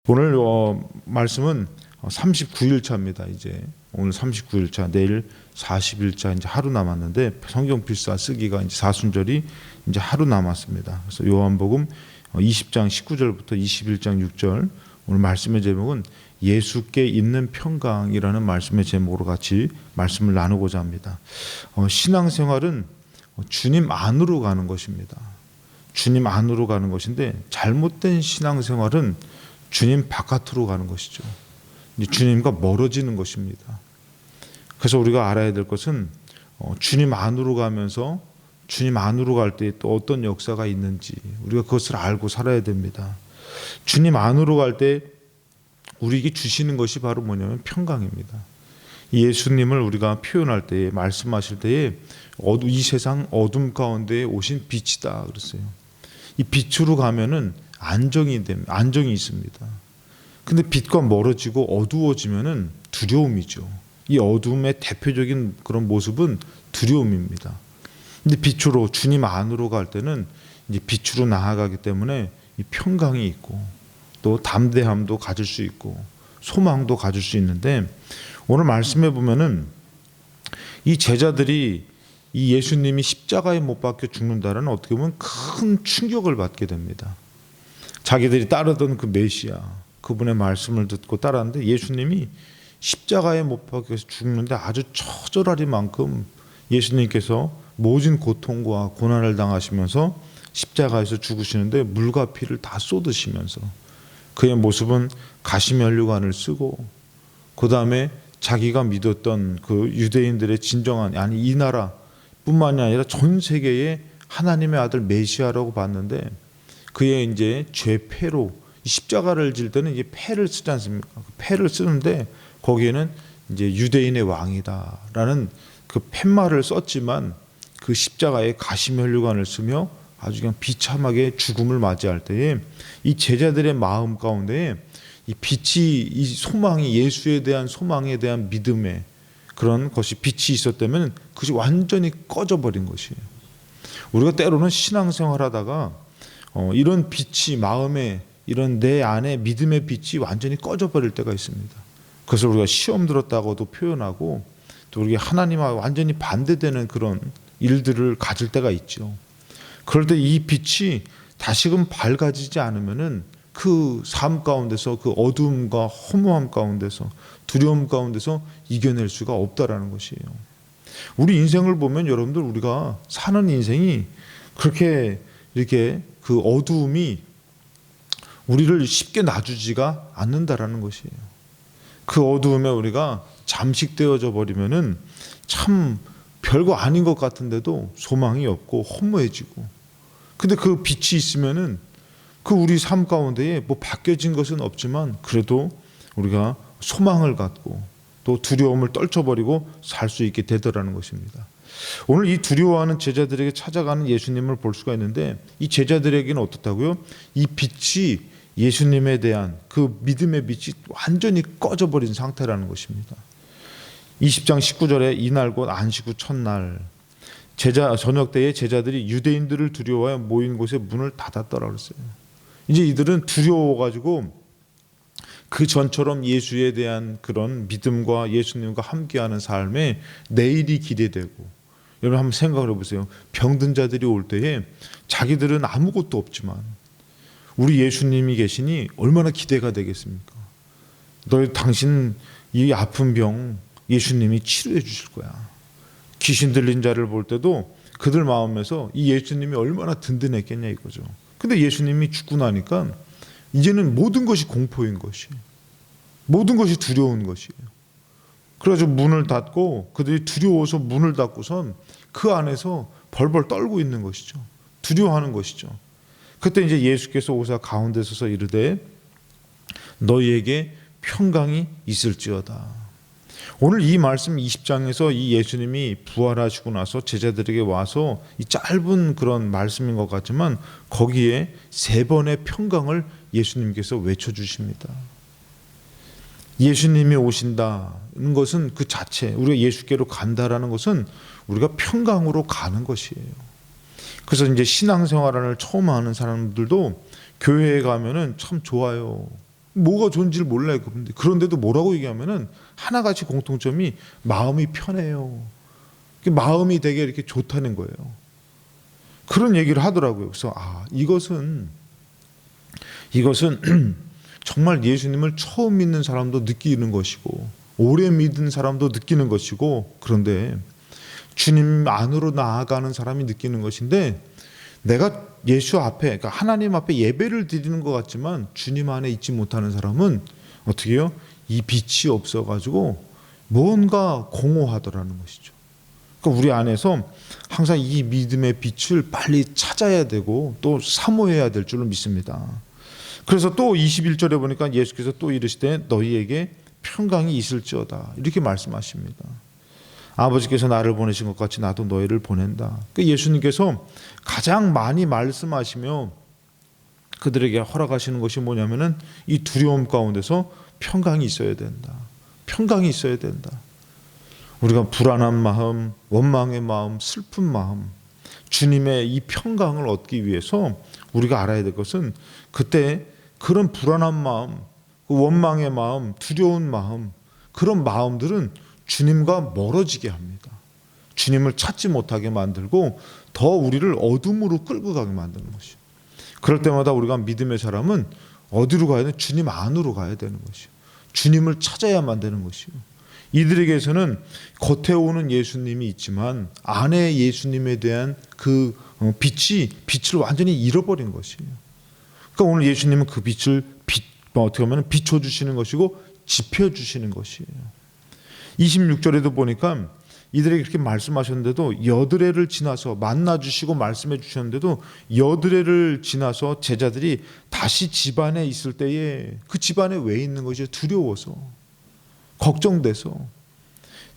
오늘 말씀은 39일차입니다. 이제 오늘 39일차, 내일 40일차 이제 하루 남았는데 성경 필사 쓰기가 이제 사순절이 이제 하루 남았습니다. 그래서 요한복음 20장 19절부터 21장 6절 오늘 말씀의 제목은 예수께 있는 평강이라는 말씀의 제목으로 같이 말씀을 나누고자 합니다. 신앙생활은 주님 안으로 가는 것입니다. 주님 안으로 가는 것인데 잘못된 신앙생활은 주님 바깥으로 가는 것이죠. 주님과 멀어지는 것입니다. 그래서 우리가 알아야 될 것은 주님 안으로 가면서 주님 안으로 갈 때 또 어떤 역사가 있는지 우리가 그것을 알고 살아야 됩니다. 주님 안으로 갈 때 우리에게 주시는 것이 바로 뭐냐면 평강입니다. 예수님을 우리가 표현할 때에 말씀하실 때에 이 세상 어둠 가운데 오신 빛이다 그랬어요. 이 빛으로 가면은 안정이 있습니다. 근데 빛과 멀어지고 어두워지면은 두려움이죠. 이 어둠의 대표적인 그런 모습은 두려움입니다. 근데 빛으로 주님 안으로 갈 때는 이제 빛으로 나아가기 때문에 이 평강이 있고 또 담대함도 가질 수 있고 소망도 가질 수 있는데 오늘 말씀해 보면은 이 제자들이 이 예수님이 십자가에 못 박혀 죽는다라는 어떻게 보면 큰 충격을 받게 됩니다. 자기들이 따르던 그 메시아 그분의 말씀을 듣고 따랐는데 예수님이 십자가에 못 박혀서 죽는데 아주 처절하리만큼 예수님께서 모진 고통과 고난을 당하시면서 십자가에서 죽으시는데 물과 피를 다 쏟으시면서 그의 모습은 가시면류관을 쓰고 그 다음에 자기가 믿었던 그 유대인들의 진정한 이 나라뿐만이 아니라 전 세계의 하나님의 아들 메시아라고 봤는데 그의 이제 죄패로 십자가를 질 때는 이제 패를 쓰지 않습니까? 패를 쓰는데 거기에는 이제 유대인의 왕이다라는 그 팻말을 썼지만 그 십자가에 가시면류관을 쓰며 아주 그냥 비참하게 죽음을 맞이할 때에 이 제자들의 마음 가운데 이 빛이 이 소망이 예수에 대한 소망에 대한 믿음의 그런 것이 빛이 있었다면 그것이 완전히 꺼져버린 것이에요. 우리가 때로는 신앙생활하다가 이런 빛이 마음에 이런 내 안에 믿음의 빛이 완전히 꺼져버릴 때가 있습니다. 그래서 우리가 시험 들었다고도 표현하고 또 우리가 하나님과 완전히 반대되는 그런 일들을 가질 때가 있죠. 그럴 때 이 빛이 다시금 밝아지지 않으면은 그 삶 가운데서 그 어두움과 허무함 가운데서 두려움 가운데서 이겨낼 수가 없다라는 것이에요. 우리 인생을 보면 여러분들 우리가 사는 인생이 그렇게 이렇게 그 어두움이 우리를 쉽게 놔주지가 않는다라는 것이에요. 그 어두움에 우리가 잠식되어져 버리면은 참 별거 아닌 것 같은데도 소망이 없고 허무해지고 근데 그 빛이 있으면은 그 우리 삶 가운데에 뭐 바뀌어진 것은 없지만 그래도 우리가 소망을 갖고 또 두려움을 떨쳐버리고 살 수 있게 되더라는 것입니다. 오늘 이 두려워하는 제자들에게 찾아가는 예수님을 볼 수가 있는데 이 제자들에게는 어떻다고요? 이 빛이 예수님에 대한 그 믿음의 빛이 완전히 꺼져버린 상태라는 것입니다. 20장 19절에 이날 곧 안식 후 첫날 저녁 때에 제자들이 유대인들을 두려워하여 모인 곳에 문을 닫았더라 그랬어요. 이제 이들은 두려워가지고 그 전처럼 예수에 대한 그런 믿음과 예수님과 함께하는 삶에 내일이 기대되고 여러분 한번 생각을 해보세요. 병든 자들이 올 때에 자기들은 아무것도 없지만 우리 예수님이 계시니 얼마나 기대가 되겠습니까? 당신 이 아픈 병 예수님이 치료해 주실 거야. 귀신 들린 자를 볼 때도 그들 마음에서 이 예수님이 얼마나 든든했겠냐 이거죠. 근데 예수님이 죽고 나니까 이제는 모든 것이 공포인 것이에요. 모든 것이 두려운 것이에요. 그래서 문을 닫고 그들이 두려워서 문을 닫고선 그 안에서 벌벌 떨고 있는 것이죠. 두려워하는 것이죠. 그때 이제 예수께서 오사 가운데 서서 이르되 너희에게 평강이 있을지어다. 오늘 이 말씀 20장에서 이 예수님이 부활하시고 나서 제자들에게 와서 이 짧은 그런 말씀인 것 같지만 거기에 3번의 평강을 예수님께서 외쳐주십니다. 예수님이 오신다는 것은 그 자체 우리가 예수께로 간다라는 것은 우리가 평강으로 가는 것이에요. 그래서 이제 신앙생활을 처음 하는 사람들도 교회에 가면은 참 좋아요. 뭐가 좋은지를 몰라요, 그분들. 그런데도 뭐라고 얘기하면은 하나같이 공통점이 마음이 편해요. 마음이 되게 이렇게 좋다는 거예요. 그런 얘기를 하더라고요. 그래서 이것은 정말 예수님을 처음 믿는 사람도 느끼는 것이고 오래 믿은 사람도 느끼는 것이고, 그런데 주님 안으로 나아가는 사람이 느끼는 것인데, 내가 예수 앞에, 그러니까 하나님 앞에 예배를 드리는 것 같지만 주님 안에 있지 못하는 사람은 어떻게 해요? 이 빛이 없어가지고 뭔가 공허하더라는 것이죠. 그러니까 우리 안에서 항상 이 믿음의 빛을 빨리 찾아야 되고 또 사모해야 될 줄로 믿습니다. 그래서 또 21절에 보니까 예수께서 또 이르시되 너희에게 평강이 있을지어다, 이렇게 말씀하십니다. 아버지께서 나를 보내신 것 같이 나도 너희를 보낸다. 그러니까 예수님께서 가장 많이 말씀하시며 그들에게 허락하시는 것이 뭐냐면은 이 두려움 가운데서 평강이 있어야 된다. 평강이 있어야 된다. 우리가 불안한 마음, 원망의 마음, 슬픈 마음, 주님의 이 평강을 얻기 위해서 우리가 알아야 될 것은, 그때 그런 불안한 마음, 원망의 마음, 두려운 마음, 그런 마음들은 주님과 멀어지게 합니다. 주님을 찾지 못하게 만들고 더 우리를 어둠으로 끌고 가게 만드는 것이죠. 그럴 때마다 우리가 믿음의 사람은 어디로 가야 되나? 주님 안으로 가야 되는 것이죠. 주님을 찾아야만 되는 것이요. 이들에게서는 겉에 오는 예수님이 있지만 안에 예수님에 대한 그 빛을 완전히 잃어버린 것이에요. 그러니까 오늘 예수님은 그 빛을 어떻게 보면 비춰주시는 것이고 지펴주시는 것이에요. 26절에도 보니까 이들에게 그렇게 말씀하셨는데도 여드레를 지나서 만나주시고 말씀해 주셨는데도 여드레를 지나서 제자들이 다시 집안에 있을 때에 그 집안에 왜 있는 것이 두려워서, 걱정돼서.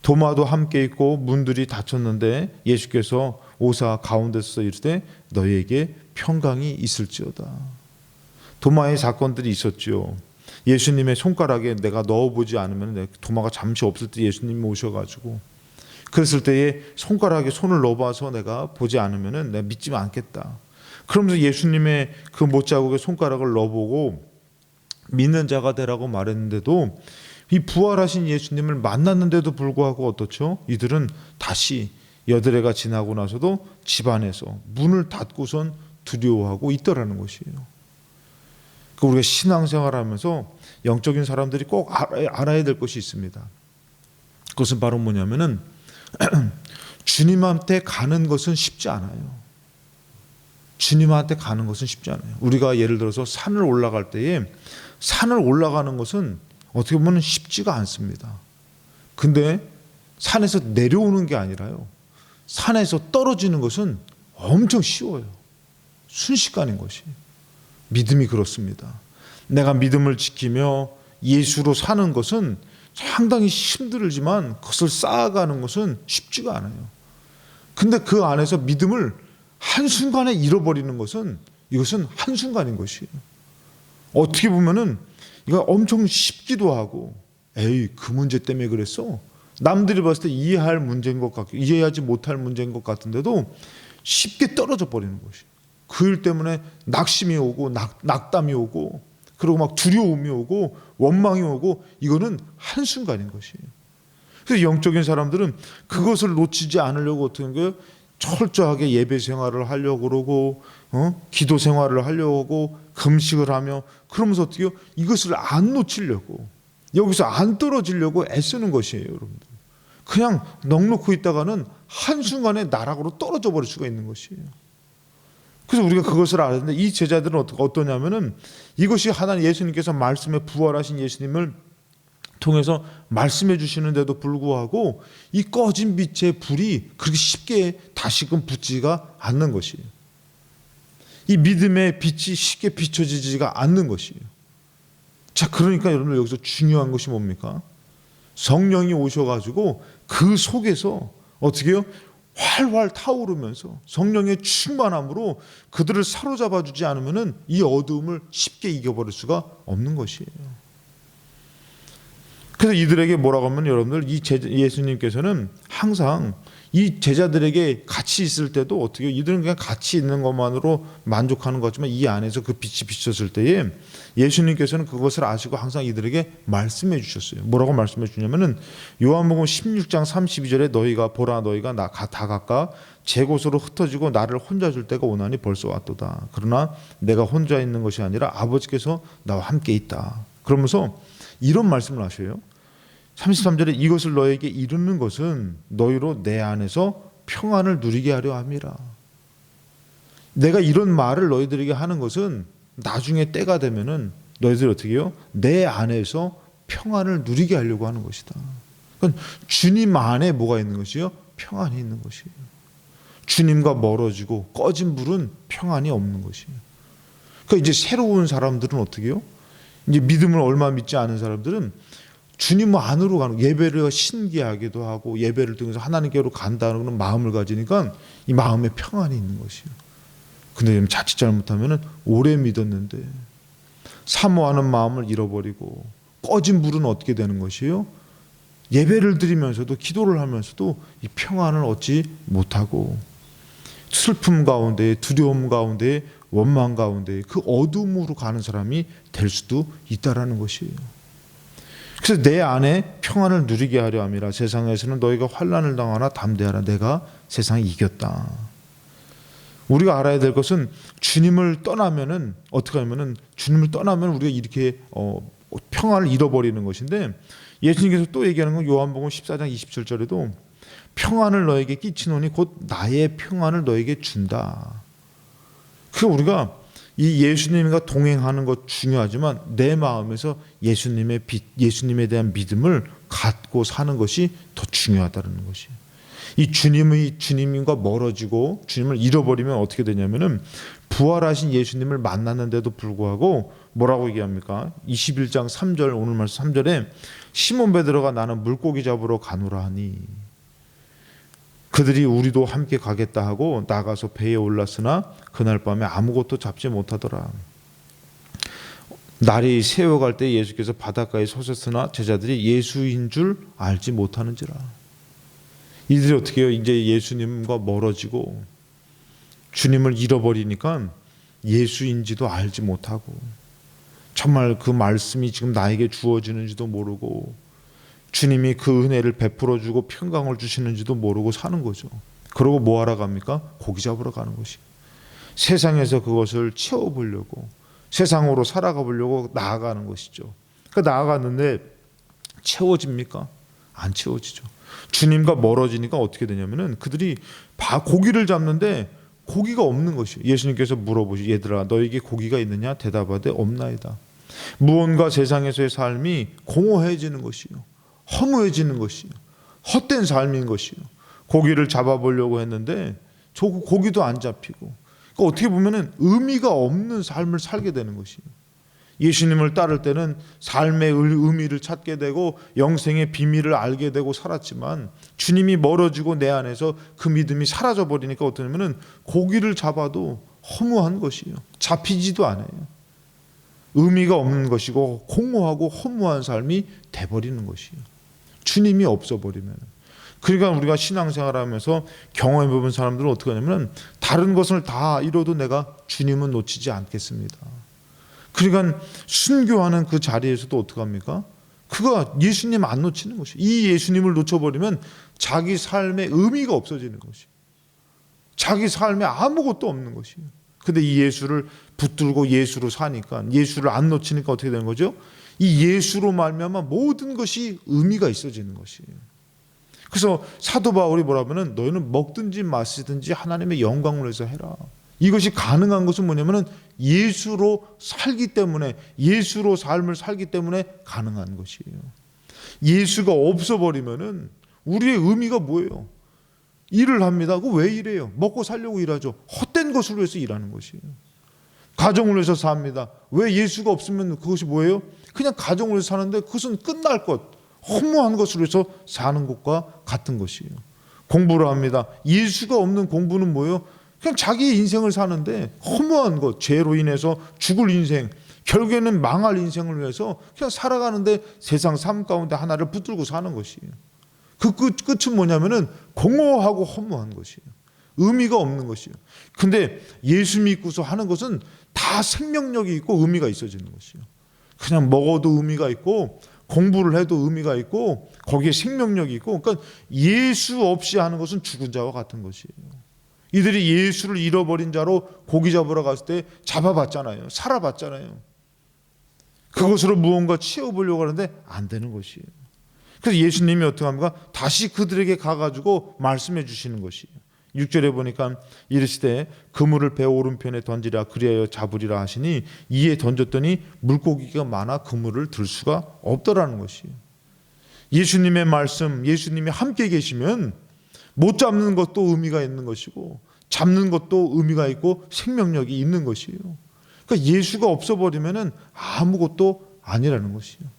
도마도 함께 있고 문들이 닫혔는데 예수께서 오사 가운데서 이르되 너희에게 평강이 있을지어다. 도마의 사건들이 있었죠. 예수님의 손가락에 내가 넣어보지 않으면, 도마가 잠시 없을 때 예수님이 오셔가지고 그랬을 때에 손가락에 손을 넣어봐서 내가 보지 않으면 내가 믿지 않겠다. 그러면서 예수님의 그 못자국에 손가락을 넣어보고 믿는 자가 되라고 말했는데도, 이 부활하신 예수님을 만났는데도 불구하고 어떻죠? 이들은 다시 여드레가 지나고 나서도 집안에서 문을 닫고선 두려워하고 있더라는 것이에요. 우리가 신앙생활하면서 영적인 사람들이 꼭 알아야 될 것이 있습니다. 그것은 바로 뭐냐면은 주님한테 가는 것은 쉽지 않아요. 주님한테 가는 것은 쉽지 않아요. 우리가 예를 들어서 산을 올라갈 때에 산을 올라가는 것은 어떻게 보면 쉽지가 않습니다. 근데 산에서 내려오는 게 아니라요, 산에서 떨어지는 것은 엄청 쉬워요. 순식간인 것이. 믿음이 그렇습니다. 내가 믿음을 지키며 예수로 사는 것은 상당히 힘들지만 그것을 쌓아가는 것은 쉽지가 않아요. 근데 그 안에서 믿음을 한순간에 잃어버리는 것은, 이것은 한순간인 것이에요. 어떻게 보면은 이거 엄청 쉽기도 하고, 에이 그 문제 때문에 그랬어, 남들이 봤을 때 이해할 문제인 것 같고 이해하지 못할 문제인 것 같은데도 쉽게 떨어져 버리는 것이에요. 그 일 때문에 낙심이 오고 낙담이 오고, 그리고 막 두려움이 오고 원망이 오고, 이거는 한순간인 것이에요. 그래서 영적인 사람들은 그것을 놓치지 않으려고 어떻게 하는 거예요? 철저하게 예배 생활을 하려고 그러고, 기도 생활을 하려고 하고, 금식을 하며, 그러면서 어떻게 해요? 이것을 안 놓치려고, 여기서 안 떨어지려고 애쓰는 것이에요, 여러분들. 그냥 넋놓고 있다가는 한순간에 나락으로 떨어져 버릴 수가 있는 것이에요. 그래서 우리가 그것을 알아야 되는데, 이 제자들은 어떠냐면은 이것이 하나님 예수님께서 말씀에 부활하신 예수님을 통해서 말씀해 주시는데도 불구하고 이 꺼진 빛의 불이 그렇게 쉽게 다시금 붙지가 않는 것이에요. 이 믿음의 빛이 쉽게 비춰지지가 않는 것이에요. 자, 그러니까 여러분들 여기서 중요한 것이 뭡니까? 성령이 오셔가지고 그 속에서 어떻게 해요? 활활 타오르면서 성령의 충만함으로 그들을 사로잡아 주지 않으면 이 어두움을 쉽게 이겨버릴 수가 없는 것이에요. 그래서 이들에게 뭐라고 하면, 여러분들 이 예수님께서는 항상 이 제자들에게 같이 있을 때도 어떻게 이들은 그냥 같이 있는 것만으로 만족하는 거지만 이 안에서 그 빛이 비쳤을 때에 예수님께서는 그것을 아시고 항상 이들에게 말씀해 주셨어요. 뭐라고 말씀해 주냐면은 요한복음 16장 32절에 너희가 보라 너희가 다 각각 제 곳으로 흩어지고 나를 혼자 줄 때가 오나니 벌써 왔도다. 그러나 내가 혼자 있는 것이 아니라 아버지께서 나와 함께 있다. 그러면서 이런 말씀을 하셔요. 33절에 이것을 너에게 이루는 것은 너희로 내 안에서 평안을 누리게 하려 함이라. 내가 이런 말을 너희들에게 하는 것은 나중에 때가 되면은 너희들이 어떻게 해요? 내 안에서 평안을 누리게 하려고 하는 것이다. 그러니까 주님 안에 뭐가 있는 것이요? 평안이 있는 것이에요. 주님과 멀어지고 꺼진 불은 평안이 없는 것이에요. 그러니까 이제 새로운 사람들은 어떻게 해요? 이제 믿음을 얼마 믿지 않은 사람들은 주님 안으로 가는 예배를 신기하기도 하고 예배를 통해서 하나님께로 간다는 마음을 가지니까 이 마음에 평안이 있는 것이에요. 근데 자칫 잘못하면 오래 믿었는데 사모하는 마음을 잃어버리고 꺼진 불은 어떻게 되는 것이에요? 예배를 드리면서도 기도를 하면서도 이 평안을 얻지 못하고 슬픔 가운데 두려움 가운데 원망 가운데 그 어둠으로 가는 사람이 될 수도 있다라는 것이에요. 그래서 내 안에 평안을 누리게 하려 함이라. 세상에서는 너희가 환난을 당하나 담대하라. 내가 세상을 이겼다. 우리가 알아야 될 것은 주님을 떠나면은 어떻게 하면은 주님을 떠나면 우리가 이렇게 평안을 잃어버리는 것인데 예수님께서 또 얘기하는 건 요한복음 14장 27절에도 평안을 너에게 끼치노니 곧 나의 평안을 너에게 준다. 그 우리가 이 예수님과 동행하는 것 중요하지만 내 마음에서 예수님의 빛, 예수님에 대한 믿음을 갖고 사는 것이 더 중요하다는 것이에요. 이 주님과 멀어지고 주님을 잃어버리면 어떻게 되냐면은 부활하신 예수님을 만났는데도 불구하고 뭐라고 얘기합니까? 21장 3절 오늘 말씀 3절에 시몬 베드로가 나는 물고기 잡으러 가노라 하니 그들이 우리도 함께 가겠다 하고 나가서 배에 올랐으나 그날 밤에 아무것도 잡지 못하더라. 날이 새어갈 때 예수께서 바닷가에 서셨으나 제자들이 예수인 줄 알지 못하는지라. 이들이 어떻게 해요? 이제 예수님과 멀어지고 주님을 잃어버리니까 예수인지도 알지 못하고 정말 그 말씀이 지금 나에게 주어지는지도 모르고 주님이 그 은혜를 베풀어주고 평강을 주시는지도 모르고 사는 거죠. 그러고 뭐 하러 갑니까? 고기 잡으러 가는 것이. 세상에서 그것을 채워보려고 세상으로 살아가 보려고 나아가는 것이죠. 그러니까 나아갔는데 채워집니까? 안 채워지죠. 주님과 멀어지니까 어떻게 되냐면은 그들이 고기를 잡는데 고기가 없는 것이에요. 예수님께서 물어보시죠. 얘들아 너에게 고기가 있느냐? 대답하되 없나이다. 무언가 세상에서의 삶이 공허해지는 것이요. 허무해지는 것이요. 헛된 삶인 것이요. 고기를 잡아보려고 했는데 저 고기도 안 잡히고 그러니까 어떻게 보면은 의미가 없는 삶을 살게 되는 것이요. 예수님을 따를 때는 삶의 의미를 찾게 되고 영생의 비밀을 알게 되고 살았지만 주님이 멀어지고 내 안에서 그 믿음이 사라져 버리니까 어떠냐면은 고기를 잡아도 허무한 것이요. 잡히지도 않아요. 의미가 없는 것이고 공허하고 허무한 삶이 돼버리는 것이요. 주님이 없어버리면. 그러니까 우리가 신앙생활하면서 경험해본 사람들은 어떻게 하냐면 다른 것을 다 잃어도 내가 주님은 놓치지 않겠습니다. 그러니까 순교하는 그 자리에서도 어떻게 합니까? 그가 예수님 안 놓치는 것이에요. 이 예수님을 놓쳐버리면 자기 삶에 의미가 없어지는 것이에요. 자기 삶에 아무것도 없는 것이에요. 근데 이 예수를 붙들고 예수로 사니까 예수를 안 놓치니까 어떻게 되는 거죠? 이 예수로 말미암아 모든 것이 의미가 있어지는 것이에요. 그래서 사도 바울이 뭐라면은 너희는 먹든지 마시든지 하나님의 영광을 위해서 해라. 이것이 가능한 것은 뭐냐면은 예수로 살기 때문에 예수로 삶을 살기 때문에 가능한 것이에요. 예수가 없어버리면은 우리의 의미가 뭐예요? 일을 합니다. 그 왜 일해요? 먹고 살려고 일하죠. 헛된 것을 위해서 일하는 것이에요. 가정을 위해서 삽니다. 왜 예수가 없으면 그것이 뭐예요? 그냥 가정을 위해서 사는데 그것은 끝날 것, 허무한 것을 위해서 사는 것과 같은 것이에요. 공부를 합니다. 예수가 없는 공부는 뭐예요? 그냥 자기의 인생을 사는데 허무한 것, 죄로 인해서 죽을 인생, 결국에는 망할 인생을 위해서 그냥 살아가는데 세상 삶 가운데 하나를 붙들고 사는 것이에요. 그 끝은 뭐냐면은 공허하고 허무한 것이에요. 의미가 없는 것이에요. 근데 예수 믿고서 하는 것은 다 생명력이 있고 의미가 있어지는 것이에요. 그냥 먹어도 의미가 있고 공부를 해도 의미가 있고 거기에 생명력이 있고, 그러니까 예수 없이 하는 것은 죽은 자와 같은 것이에요. 이들이 예수를 잃어버린 자로 고기 잡으러 갔을 때 잡아봤잖아요. 살아봤잖아요. 그것으로 무언가 채워보려고 하는데 안 되는 것이에요. 그래서 예수님이 어떻게 합니까? 다시 그들에게 가가지고 말씀해 주시는 것이에요. 6절에 보니까 이르시되 그물을 배 오른편에 던지라 그리하여 잡으리라 하시니 이에 던졌더니 물고기가 많아 그물을 들 수가 없더라는 것이에요. 예수님의 말씀, 예수님이 함께 계시면 못 잡는 것도 의미가 있는 것이고 잡는 것도 의미가 있고 생명력이 있는 것이에요. 그러니까 예수가 없어버리면 아무것도 아니라는 것이에요.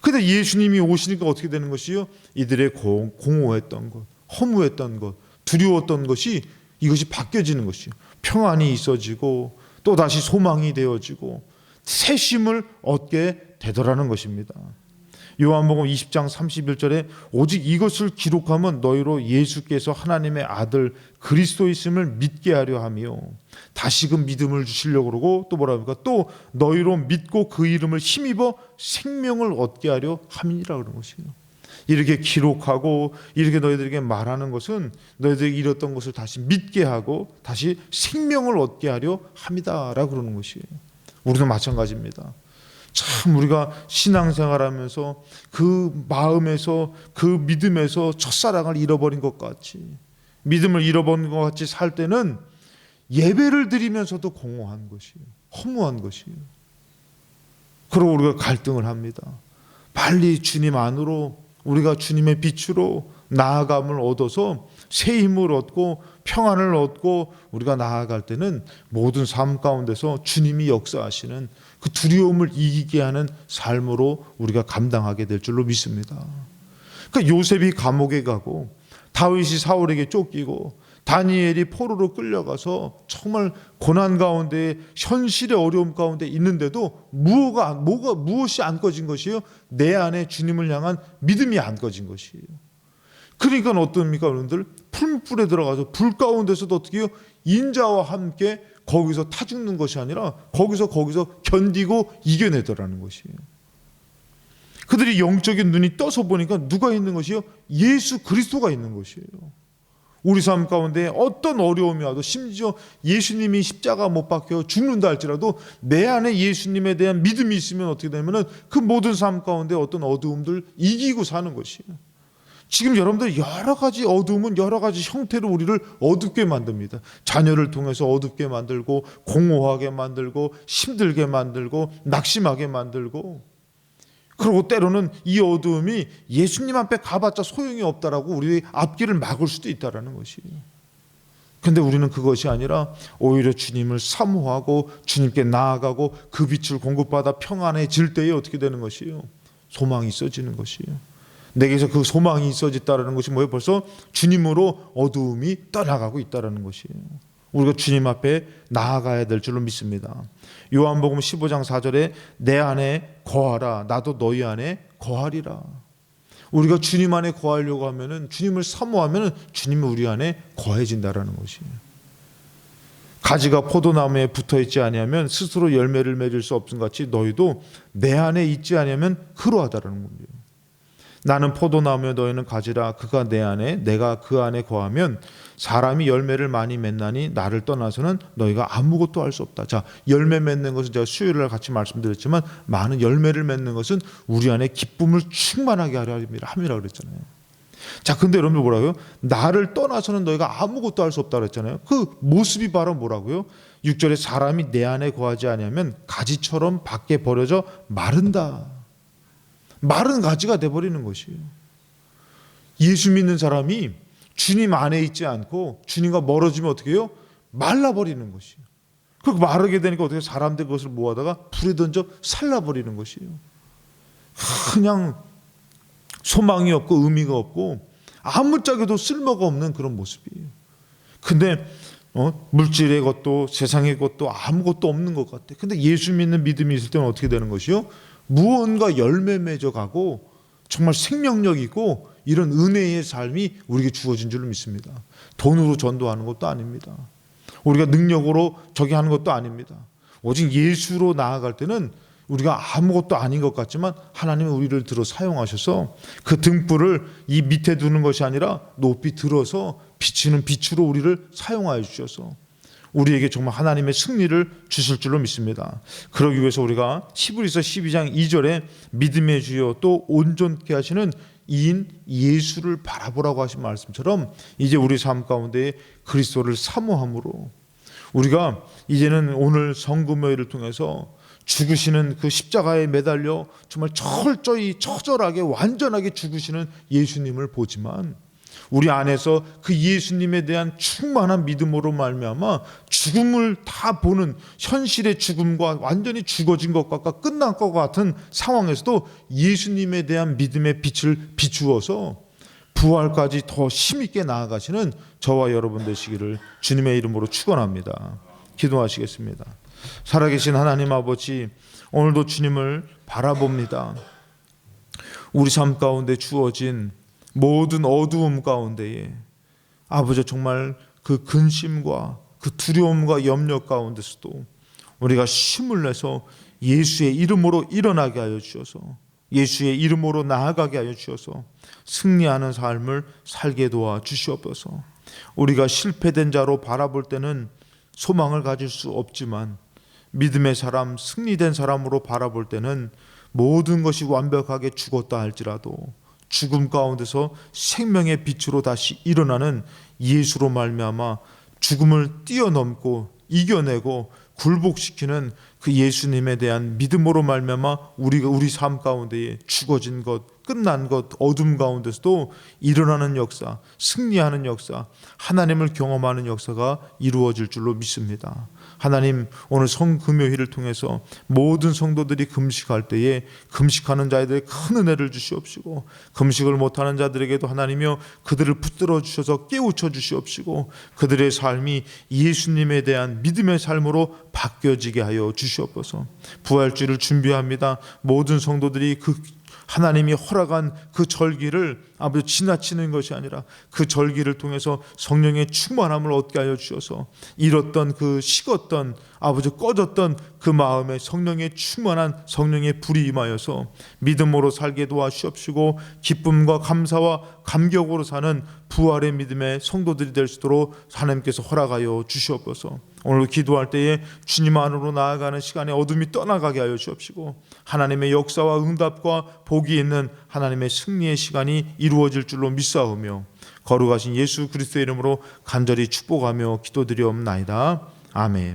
그런데 예수님이 오시니까 어떻게 되는 것이요? 이들의 공허했던 것, 허무했던 것, 두려웠던 것이 이것이 바뀌어지는 것이에요. 평안이 있어지고 또 다시 소망이 되어지고 새 힘을 얻게 되더라는 것입니다. 요한복음 20장 31절에 오직 이것을 기록하면 너희로 예수께서 하나님의 아들 그리스도이심을 믿게 하려 하며 다시금 믿음을 주시려고 그러고 또 뭐라 합니까? 또 너희로 믿고 그 이름을 힘입어 생명을 얻게 하려 함이니라 그런 것이에요. 이렇게 기록하고 이렇게 너희들에게 말하는 것은 너희들이 잃었던 것을 다시 믿게 하고 다시 생명을 얻게 하려 함이다라고 그러는 것이에요. 우리도 마찬가지입니다. 참 우리가 신앙생활하면서 그 마음에서 그 믿음에서 첫사랑을 잃어버린 것 같이 믿음을 잃어버린 것 같이 살 때는 예배를 드리면서도 공허한 것이에요. 허무한 것이에요. 그리고 우리가 갈등을 합니다. 빨리 주님 안으로 우리가 주님의 빛으로 나아감을 얻어서 새 힘을 얻고 평안을 얻고 우리가 나아갈 때는 모든 삶 가운데서 주님이 역사하시는 그 두려움을 이기게 하는 삶으로 우리가 감당하게 될 줄로 믿습니다. 그러니까 요셉이 감옥에 가고 다윗이 사울에게 쫓기고 다니엘이 포로로 끌려가서 정말 고난 가운데 현실의 어려움 가운데 있는데도 무엇이 안 꺼진 것이에요? 내 안에 주님을 향한 믿음이 안 꺼진 것이에요. 그러니까 어떻습니까? 여러분들 풀불에 들어가서 불 가운데서도 어떻게 해요? 인자와 함께 거기서 타 죽는 것이 아니라 거기서 견디고 이겨내더라는 것이에요. 그들이 영적인 눈이 떠서 보니까 누가 있는 것이요? 예수 그리스도가 있는 것이에요. 우리 삶 가운데 어떤 어려움이 와도 심지어 예수님이 십자가 못 박혀 죽는다 할지라도 내 안에 예수님에 대한 믿음이 있으면 어떻게 되냐면 그 모든 삶 가운데 어떤 어두움들 이기고 사는 것이에요. 지금 여러분들 여러 가지 어두움은 여러 가지 형태로 우리를 어둡게 만듭니다. 자녀를 통해서 어둡게 만들고 공허하게 만들고 힘들게 만들고 낙심하게 만들고, 그리고 때로는 이 어두움이 예수님 앞에 가봤자 소용이 없다라고 우리 앞길을 막을 수도 있다라는 것이에요. 근데 우리는 그것이 아니라 오히려 주님을 사모하고 주님께 나아가고 그 빛을 공급받아 평안해질 때에 어떻게 되는 것이에요? 소망이 있어지는 것이에요. 내게서 그 소망이 있어졌다는 것이 뭐예요? 벌써 주님으로 어두움이 떠나가고 있다는 것이에요. 우리가 주님 앞에 나아가야 될 줄로 믿습니다. 요한복음 15장 4절에 내 안에 거하라 나도 너희 안에 거하리라. 우리가 주님 안에 거하려고 하면은 주님을 사모하면은 주님이 우리 안에 거해진다라는 것이에요. 가지가 포도나무에 붙어 있지 아니하면 스스로 열매를 맺을 수 없음 같이 너희도 내 안에 있지 아니하면 그러하다라는 겁니다. 나는 포도나무에 너희는 가지라. 그가 내 안에 내가 그 안에 거하면 사람이 열매를 많이 맺나니 나를 떠나서는 너희가 아무것도 할 수 없다. 자, 열매 맺는 것은 제가 수요일날 같이 말씀드렸지만 많은 열매를 맺는 것은 우리 안에 기쁨을 충만하게 하려 함이라 그랬잖아요. 자, 근데 여러분들 뭐라고요? 나를 떠나서는 너희가 아무것도 할 수 없다 그랬잖아요. 그 모습이 바로 뭐라고요? 6절에 사람이 내 안에 거하지 아니하면 가지처럼 밖에 버려져 마른다. 마른 가지가 돼버리는 것이에요. 예수 믿는 사람이 주님 안에 있지 않고 주님과 멀어지면 어떻게 해요? 말라버리는 것이에요. 그리고 마르게 되니까 어떻게 사람들 그것을 모아다가 불에 던져 살라버리는 것이에요. 그냥 소망이 없고 의미가 없고 아무짝에도 쓸모가 없는 그런 모습이에요. 근데 물질의 것도 세상의 것도 아무것도 없는 것 같아. 근데 예수 믿는 믿음이 있을 때는 어떻게 되는 것이요? 무언가 열매 맺어가고 정말 생명력 있고 이런 은혜의 삶이 우리에게 주어진 줄로 믿습니다. 돈으로 전도하는 것도 아닙니다. 우리가 능력으로 저기 하는 것도 아닙니다. 오직 예수로 나아갈 때는 우리가 아무것도 아닌 것 같지만 하나님은 우리를 들어 사용하셔서 그 등불을 이 밑에 두는 것이 아니라 높이 들어서 비치는 빛으로 우리를 사용하여 주셔서 우리에게 정말 하나님의 승리를 주실 줄로 믿습니다. 그러기 위해서 우리가 히브리서 12장 2절에 믿음의 주여 또 온전케 하시는 이인 예수를 바라보라고 하신 말씀처럼 이제 우리 삶 가운데 그리스도를 사모함으로 우리가 이제는 오늘 성금요일을 통해서 죽으시는 그 십자가에 매달려 정말 철저히 처절하게 완전하게 죽으시는 예수님을 보지만 우리 안에서 그 예수님에 대한 충만한 믿음으로 말미암아 죽음을 다 보는 현실의 죽음과 완전히 죽어진 것과 끝난 것 같은 상황에서도 예수님에 대한 믿음의 빛을 비추어서 부활까지 더 힘있게 나아가시는 저와 여러분 되시기를 주님의 이름으로 축원합니다. 기도하시겠습니다. 살아계신 하나님 아버지, 오늘도 주님을 바라봅니다. 우리 삶 가운데 주어진 모든 어두움 가운데에 아버지 정말 그 근심과 그 두려움과 염려 가운데서도 우리가 힘을 내서 예수의 이름으로 일어나게 하여 주셔서 예수의 이름으로 나아가게 하여 주셔서 승리하는 삶을 살게 도와 주시옵소서. 우리가 실패된 자로 바라볼 때는 소망을 가질 수 없지만 믿음의 사람, 승리된 사람으로 바라볼 때는 모든 것이 완벽하게 죽었다 할지라도 죽음 가운데서 생명의 빛으로 다시 일어나는 예수로 말미암아 죽음을 뛰어넘고 이겨내고 굴복시키는 그 예수님에 대한 믿음으로 말미암아 우리가 우리 삶 가운데에 죽어진 것, 끝난 것, 어둠 가운데서도 일어나는 역사, 승리하는 역사, 하나님을 경험하는 역사가 이루어질 줄로 믿습니다. 하나님, 오늘 성금요일을 통해서 모든 성도들이 금식할 때에 금식하는 자들에게 큰 은혜를 주시옵시고 금식을 못하는 자들에게도 하나님이여 그들을 붙들어 주셔서 깨우쳐 주시옵시고 그들의 삶이 예수님에 대한 믿음의 삶으로 바뀌어지게 하여 주시옵소서. 부활주를 준비합니다. 모든 성도들이 그 하나님이 허락한 그 절기를 아버지 지나치는 것이 아니라 그 절기를 통해서 성령의 충만함을 얻게 하여 주셔서 잃었던 그 식었던 아버지 꺼졌던 그 마음에 성령의 충만한 성령의 불이 임하여서 믿음으로 살게 도와주시옵시고 기쁨과 감사와 감격으로 사는 부활의 믿음의 성도들이 될 수 있도록 하나님께서 허락하여 주시옵소서. 오늘 기도할 때에 주님 안으로 나아가는 시간에 어둠이 떠나가게 하여 주옵시고 하나님의 역사와 응답과 복이 있는 하나님의 승리의 시간이 이루어질 줄로 믿사오며 거룩하신 예수 그리스도의 이름으로 간절히 축복하며 기도드리옵나이다. 아멘.